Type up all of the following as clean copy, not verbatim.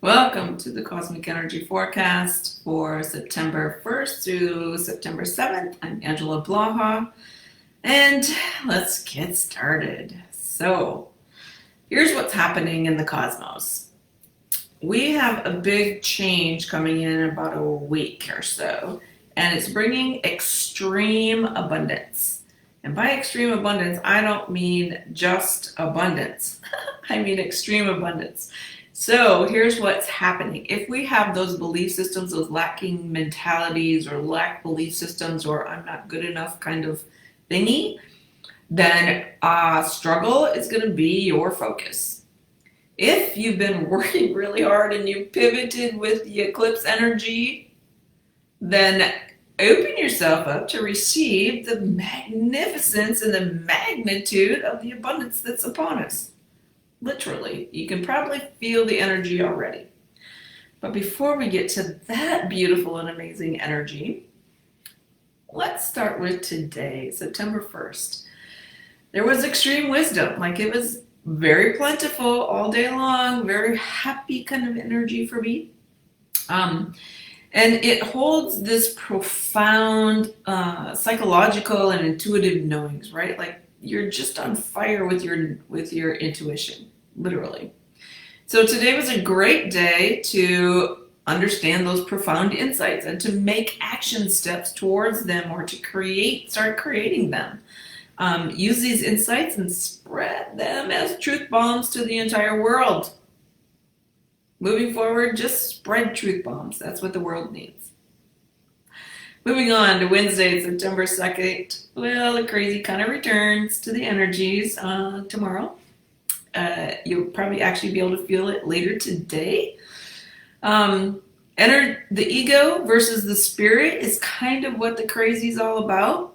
Welcome to the Cosmic Energy Forecast for September 1st through September 7th. I'm Angela Blaha, and let's get started. So, here's what's happening in the cosmos. We have a big change coming in about a week or so, and it's bringing extreme abundance. And by extreme abundance, I don't mean just abundance. I mean extreme abundance. So here's what's happening. If we have those belief systems, those lacking mentalities or lack belief systems or I'm not good enough kind of thingy, then struggle is going to be your focus. If you've been working really hard and you pivoted with the eclipse energy, then open yourself up to receive the magnificence and the magnitude of the abundance that's upon us. Literally, you can probably feel the energy already. But before we get to that beautiful and amazing energy, let's start with today, September 1st. There was extreme wisdom, like it was very plentiful all day long, very happy kind of energy for me. And it holds this profound psychological and intuitive knowings, right? Like you're just on fire with your intuition, literally. So today was a great day to understand those profound insights and to make action steps towards them or to start creating them. Use these insights and spread them as truth bombs to the entire world. Moving forward, just spread truth bombs. That's what the world needs. Moving on to Wednesday, September 2nd. Well, the crazy kind of returns to the energies tomorrow. You'll probably actually be able to feel it later today. The ego versus the spirit is kind of what the crazy is all about.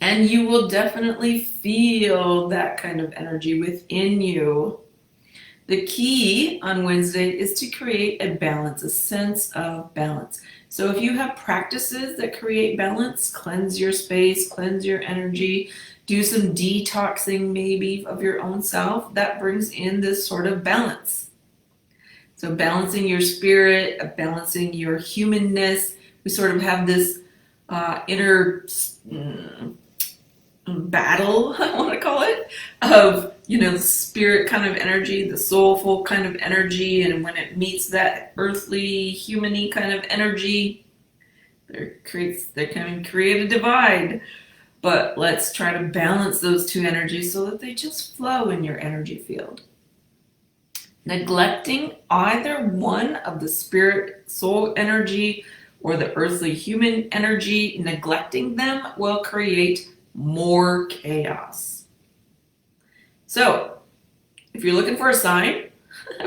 And you will definitely feel that kind of energy within you. The key on Wednesday is to create a balance, a sense of balance. So if you have practices that create balance, cleanse your space, cleanse your energy, do some detoxing maybe of your own self, that brings in this sort of balance. So balancing your spirit, balancing your humanness. We sort of have this inner battle, I want to call it, of the spirit kind of energy, the soulful kind of energy, and when it meets that earthly, human-y kind of energy, they can create a divide. But let's try to balance those two energies so that they just flow in your energy field. Neglecting either one of the spirit, soul energy, or the earthly human energy, neglecting them will create more chaos. So, if you're looking for a sign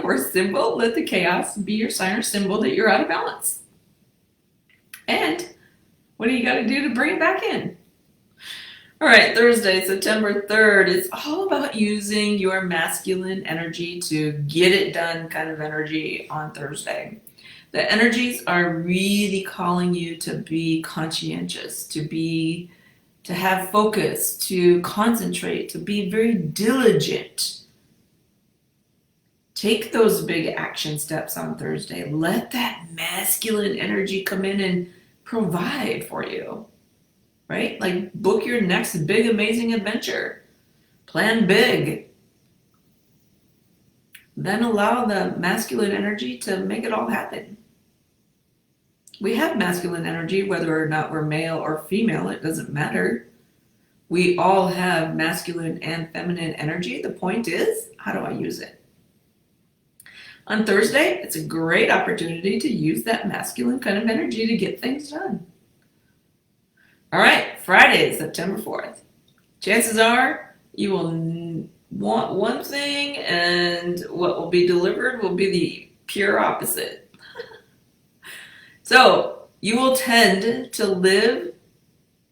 or a symbol, let the chaos be your sign or symbol that you're out of balance. And what do you got to do to bring it back in? All right, Thursday, September 3rd, it's all about using your masculine energy to get it done kind of energy on Thursday. The energies are really calling you to be conscientious, to have focus, to concentrate, to be very diligent. Take those big action steps on Thursday. Let that masculine energy come in and provide for you, right? Like book your next big, amazing adventure. Plan big. Then allow the masculine energy to make it all happen. We have masculine energy, whether or not we're male or female, it doesn't matter. We all have masculine and feminine energy. The point is, how do I use it? On Thursday, it's a great opportunity to use that masculine kind of energy to get things done. All right, Friday, September 4th. Chances are you will want one thing and what will be delivered will be the pure opposite. So you will tend to live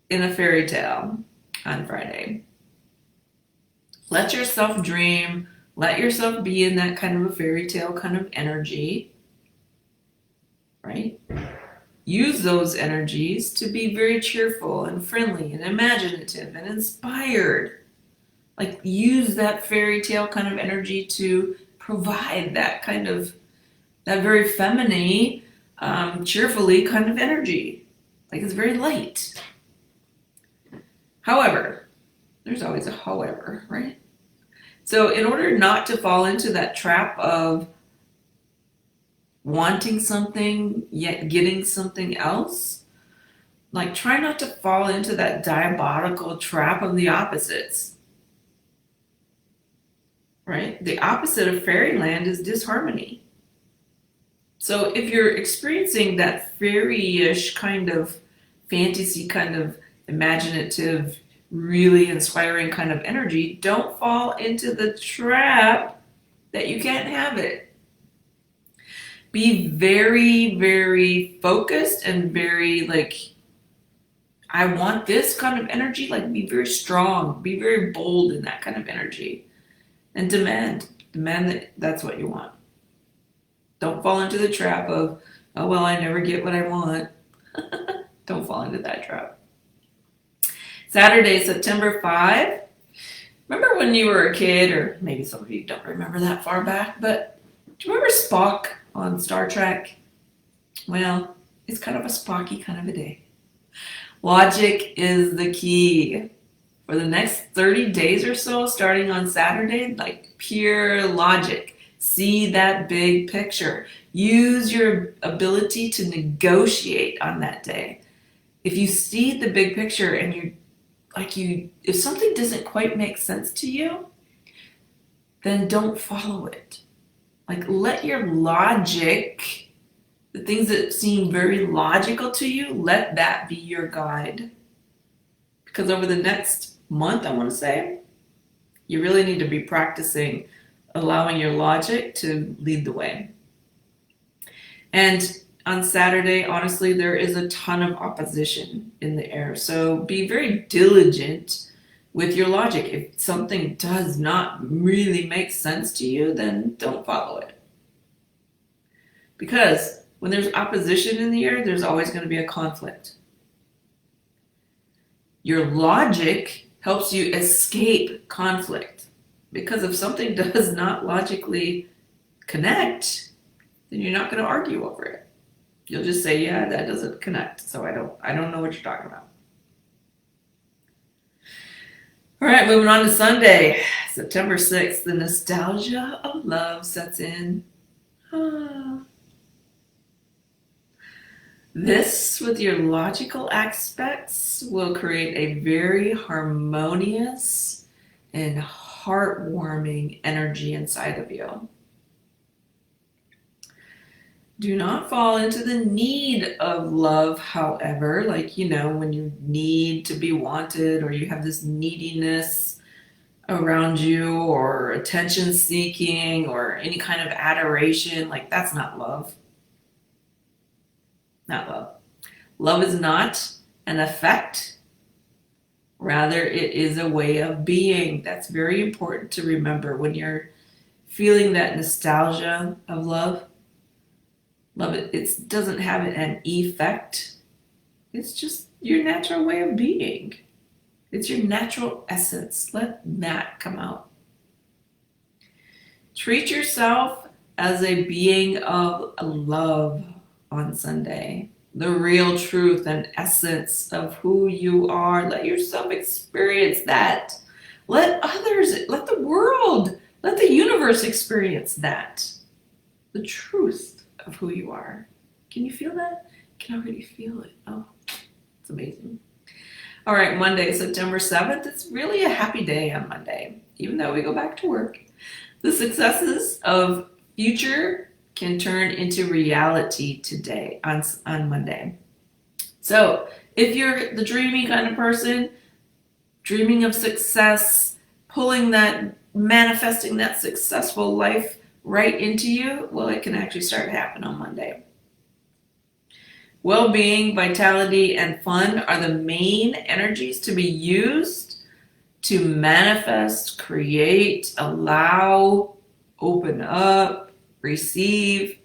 in a fairy tale on Friday. Let yourself dream. Let yourself be in that kind of a fairy tale kind of energy, right? Use those energies to be very cheerful and friendly and imaginative and inspired. Like use that fairy tale kind of energy to provide that kind of that very feminine, cheerfully kind of energy. Like it's very light. However, there's always a however, right? So in order not to fall into that trap of wanting something yet getting something else, like try not to fall into that diabolical trap of the opposites, right? The opposite of fairyland is disharmony. So if you're experiencing that fairy-ish kind of fantasy, kind of imaginative, really inspiring kind of energy, don't fall into the trap that you can't have it. Be very, very focused and very like, I want this kind of energy. Like be very strong, be very bold in that kind of energy, and demand that that's what you want. Don't fall into the trap of, oh well, I never get what I want. Don't fall into that trap. Saturday, September 5. Remember when you were a kid, or maybe some of you don't remember that far back, but do you remember Spock on Star Trek? Well, it's kind of a Spocky kind of a day. Logic is the key. For the next 30 days or so, starting on Saturday, like pure logic. See that big picture. Use your ability to negotiate on that day. If you see the big picture and if something doesn't quite make sense to you, then don't follow it. Like let your logic, the things that seem very logical to you, let that be your guide. Because over the next month, I want to say, you really need to be practicing allowing your logic to lead the way. And on Saturday, honestly, there is a ton of opposition in the air. So be very diligent with your logic. If something does not really make sense to you, then don't follow it. Because when there's opposition in the air, there's always going to be a conflict. Your logic helps you escape conflict. Because if something does not logically connect, then you're not going to argue over it. You'll just say, yeah, that doesn't connect, so I don't know what you're talking about. All right, moving on to Sunday, September 6th, the nostalgia of love sets in. This, with your logical aspects, will create a very harmonious and heartwarming energy inside of you. Do not fall into the need of love, however, like, when you need to be wanted or you have this neediness around you or attention seeking or any kind of adoration, like that's not love. Not love. Love is not an effect. Rather, it is a way of being. That's very important to remember when you're feeling that nostalgia of love. Love it doesn't have an effect. It's just your natural way of being. It's your natural essence. Let that come out. Treat yourself as a being of love on Sunday. The real truth and essence of who you are. Let yourself experience that. Let others, let the world, let the universe experience that. The truth of who you are. Can you feel that? I can already feel it. Oh, it's amazing. All right, Monday, September 7th. It's really a happy day on Monday, even though we go back to work. The successes of future can turn into reality today on Monday. So if you're the dreamy kind of person, dreaming of success, pulling that, manifesting that successful life right into you, well, it can actually start happening on Monday. Well-being, vitality, and fun are the main energies to be used to manifest, create, allow, open up, receive.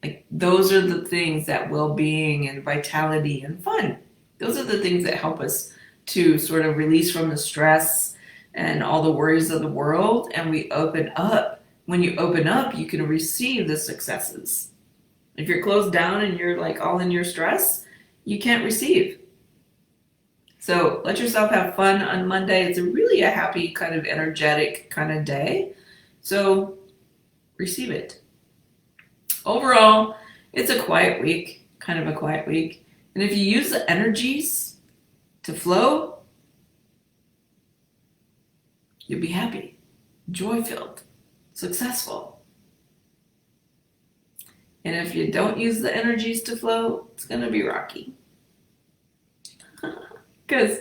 Like those are the things that well-being and vitality and fun, those are the things that help us to sort of release from the stress and all the worries of the world, and we open up. When you open up, you can receive the successes. If you're closed down and you're like all in your stress, you can't receive. So let yourself have fun on Monday. It's really a happy, kind of energetic kind of day. So receive it. Overall, it's a quiet week, kind of a quiet week. And if you use the energies to flow, you'll be happy, joy-filled, successful. And if you don't use the energies to flow, it's going to be rocky. Because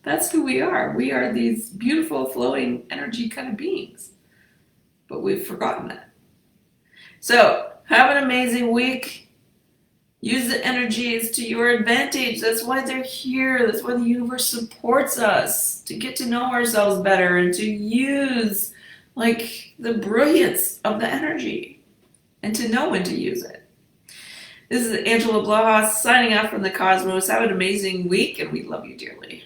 that's who we are. We are these beautiful, flowing energy kind of beings. But we've forgotten that. So, have an amazing week. Use the energies to your advantage. That's why they're here. That's why the universe supports us, to get to know ourselves better and to use like the brilliance of the energy and to know when to use it. This is Angela Blaha signing off from the cosmos. Have an amazing week, and we love you dearly.